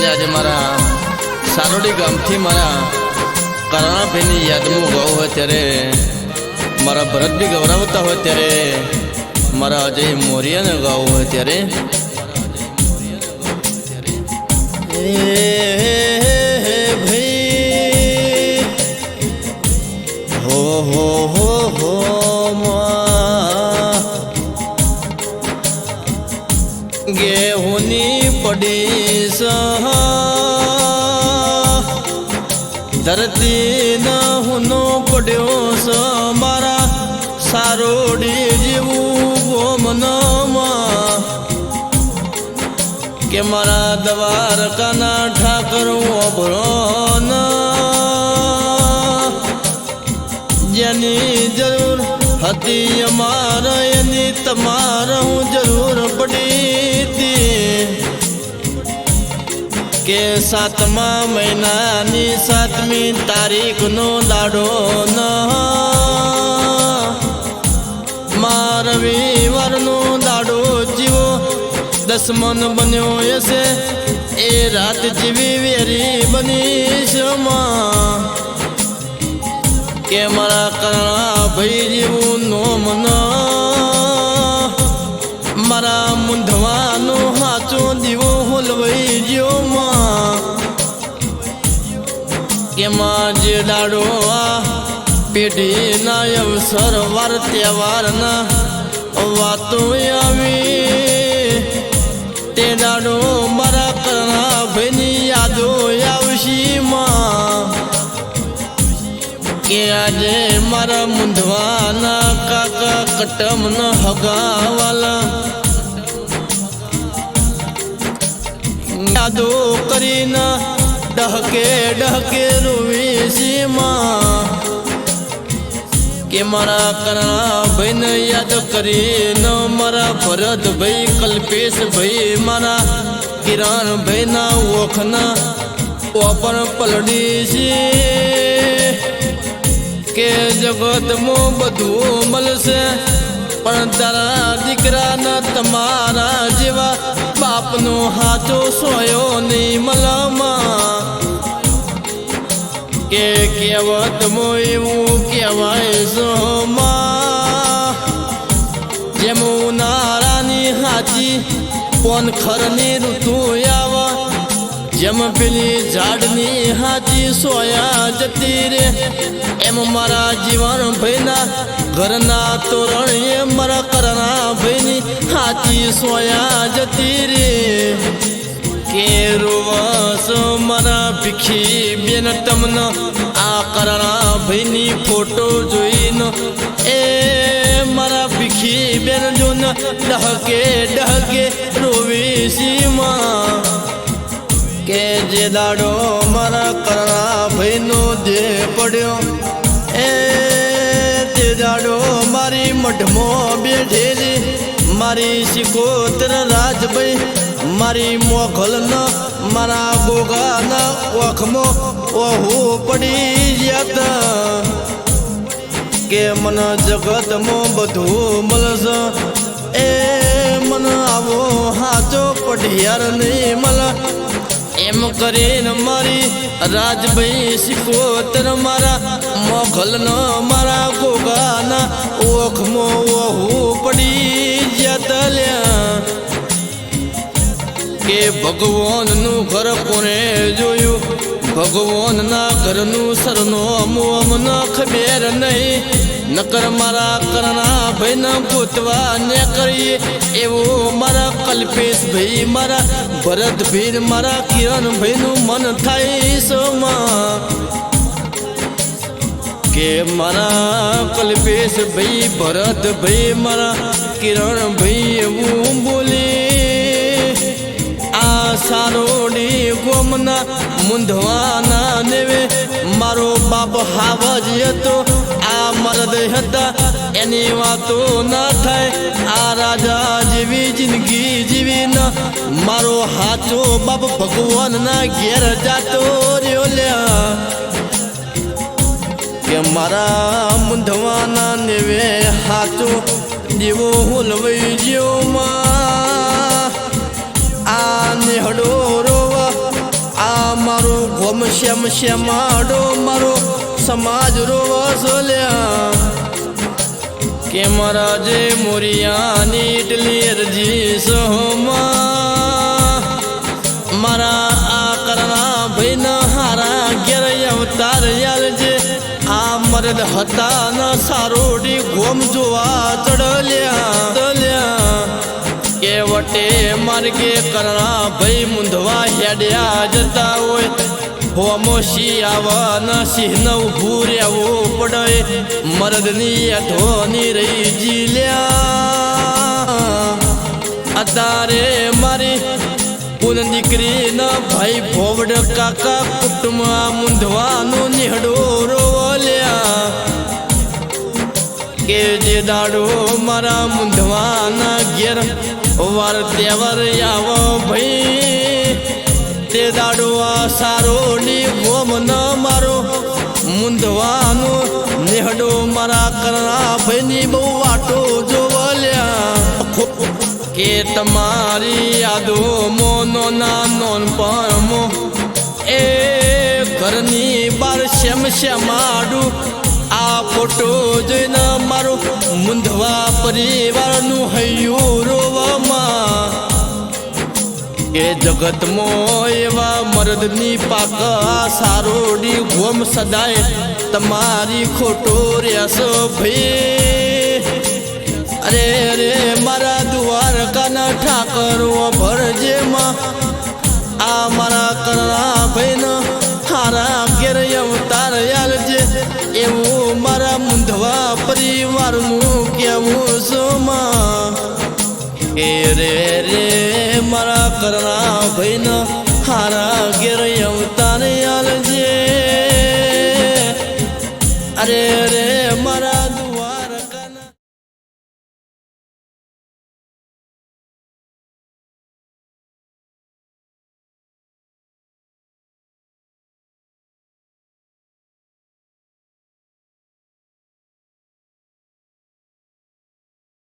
અને આજે મારા સારોડી ગામથી મારા કરણાભાઈની યાદમાં ગાવું હોય ત્યારે મારા ભરતભાઈ ગૌરવતા હોય ત્યારે મારા અજય મોરિયાને ગાવું હોય ત્યારે ભાઈ હો गेहूनी पड़ी धरती न हुनो पड़ो मारा सारोड़ी जीवू गोमनमा के मारा द्वारका ना ठाकर अभरोन जेनी जरूर હતી અમારા એની તમારા હું જરૂર પડી હતી કે 7મા મહિનાની 7મી તારીખનો દાડો ન મારા રવિવારનો દાડો જીવો 10મન બન્યો હશે એ રાત જીવી વેરી બનીશ કે મારા કરણાભાઈ જેવું નોમ ન મારા મૂંઢવાનો હાચો દીવો હોલવાઈ ગયો કે માં જે દાડો આ પેઢીના અવસર વાર તહેવારના વાતો આવી તે દાડો મારા કરણાભાઈની યાદો આવશી કે આજે મારા મૂંઢવાના કાકા કટમના હગાવાલા યાદો કરીને ડહકે ડહકે રોવીશીમાં કે મારા કરણાભાઈને યાદ કરીને મારા ભરતભાઈ કલ્પેશભાઈ મારા કિરણભાઈના ઓખના ઓપર પલડી છે કે જગતમાં બધું મળશે પણ તારા દીકરાના તમારા જેવા બાપનો હાથો સોયો નહીં મલમાં કે કહેવતમાં એવું કહેવાય સોમાં જેમ ઉનાળાની હાથી કોણ ખરની ઋતુ આવા જેમ પેલી ઝાડની હાથી સોયા જતી રે એમ મારા જીવન ભાઈના ઘરના તોરણે મારા કરણાભાઈની હાથી સોયા જતી રે કે રોવસ મારા ભીખી બેન તમને આ કરણાભાઈની ફોટો જોઈને એ મારા ભીખી બેન જોને ડહકે ડહકે રોવીશીમાં કે જે દાડો મારા કરણાભાઈનો જે પડ્યો એ તે દાડો મારી મઢમાં બેઠેલી મારી સિકોતર રાજભાઈ મારી મોઘલના મારા ગોગાના ઓખમાં ઓહું પડી જતા કે મને જગતમાં બધું મળશે એ મને આવો હાચો પઢિયાર નહીં મળે એમ કરીને મારી રાજભાઈ સિકોતર મારા મોઘલનો મારા ગોગાના ઓખમાં ઓહું પડી જતલ્યા કે ભગવાનનું ઘર કોને જોયું ભગવાનના ઘરનું સરનામું અમને ખબર નહીં નકર મારા કરણાભાઈને ગોતવા ને કરીએ એવું મારા કલ્પેશભાઈ મારા ભરતભાઈ મારા કિરણભાઈનું મન થાય સોમાં કે મારા કલ્પેશભાઈ ભરતભાઈ મારા કિરણભાઈ એવું બોલી આ સારોડી ગોમના મૂંઢવાના નેવે મારો બાપ હાવજ હતો આ મરદ હતા એની વાતો ના થાય આ રાજા જેવી જિંદગી જીવી ન મારો હાચો બાપ ભગવાનના ઘેર જાતો રહ્યો લ્યા કે મારા મૂંઢવાના નેવે હાચો દીવો હોલવાઈ ગયો આ નેહડો રોવા ગોમ શ્યામ શ્યામાડો મારો સમાજ રોવસોલ્યા કે મારા જે મોરિયાની એટલી અરજી સહોમાં મારા આ કરના ભાઈના હારા ઘેર અવતાર યાલજે આ મરદ હતા ન સારોડી ગોમ જોવા ચડલ્યા કે વટે માર્ગે કરના ભાઈ મુંધવા હેડ્યા જતા હોય હોમોશી આવવાના સિંહ ઉભું રહેવું પડે મરદની અધોની રહી જીલ્યા અત્યારે મારી પૂન દીકરી ન ભાઈ ભોવડ કાકા કુટુંબમાં મુંધવાનો નિહડો રોલ્યા કે જે દાડો મારા મુંધવાના ઘેર વાર તહેવાર આવો ભાઈ તે દાડો આ સારોડી ગોમ ન મારો મુંધવાનો નિહડો મારા કરના ભાઈની બહુ વાટો જોવલ્યા કે તમારી યાદો મોનો ના નોનપણમો એ ઘરની બાર શ્યામ શ્યામાડું આ ફોટો જોઈને મારું મુંધવા પરિવારનું હૈયું રોવામાં એ જગતમાં એવા મરદની પાક સારોડી ગોમ સદાય તમારી ખોટો રહેશો ભાઈ અરે રે મારા દ્વારકાના ઠાકરો ભરજેમાં આ મારા કરના ભાઈનો હારા ઘેર અવતાર યાલજે એવું મારા મુંધવા પરિવારનું કેવું સોમાં એ રે રે મારા કરના ભાઈનો હારા ઘેર